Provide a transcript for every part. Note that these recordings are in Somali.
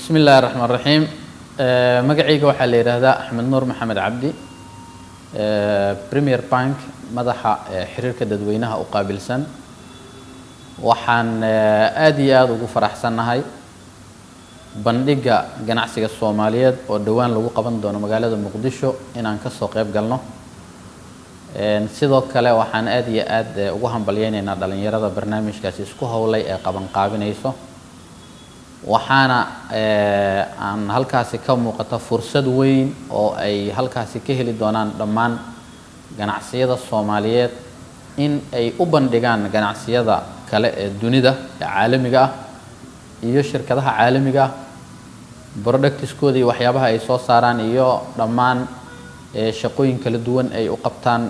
بسم الله الرحمن الرحيم. مقعيق waxaa la yiraahdaa Axmed Nuur Maxamed Cabdi, Premier Bank madaxa xiriirka dadweynaha u qaabilsan. Waxaan aad iyo aad ugu faraxsanahay bandhiga ganacsiga Soomaaliyeed oo dhawaan lagu qaban doono magaalada Muqdisho inaan ka soo qayb galno. Sidoo kale waxaan aad iyo aad ugu hambalyeynaa dhalinyarada barnaamijkaasi isku hawlay ee qaban qaabinayso. waxaana aan halkaasi ka muuqata fursad weyn oo ay halkaasi ka heli doonaan dhammaan ganacsiyada Soomaaliyeed in ay u bandhigaan ganacsiyada kale ee dunida ee caalamiga ah iyo shirkadaha caalamiga ah products-koodii waxyaabaha ay soo saaraan iyo dhammaan shaqooyin kala duwan ay u qabtaan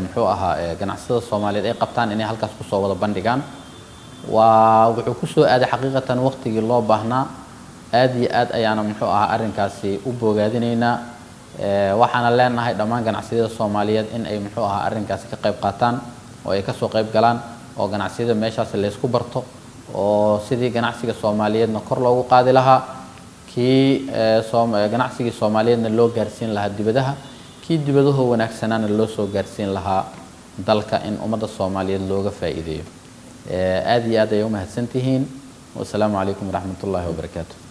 muxuu ahaa ganacsiyada Soomaaliyeed ay qabtaan inay halkaas ku soo wada bandhigaan. wuxuu ku soo aaday xaqiiqatan waqtigii loo baahnaa aad iyo aad ayaana muxuu ahaa arrinkaasi u bogaadinaynaa. waxaana leenahay dhammaan ganacsiyada Soomaaliyeed in ay muxuu ahaa arrinkaasi ka qayb qaataan oo ay ka soo qayb galaan oo ganacsiyada meeshaas la isku barto oo sidii ganacsiga Soomaaliyeedna kor loogu qaadi lahaa ganacsiga Soomaaliyeedna loo gaarsiin lahaa dibadaha dibadaha wanaagsanaana loo soo gaarsiin lahaa dalka in ummadda Soomaaliyeed looga faa'iideeyo. aad iyo aad ay u mahadsantihiin. Wassalaamu calaykum waraxmatullaahi wabarakaatuh.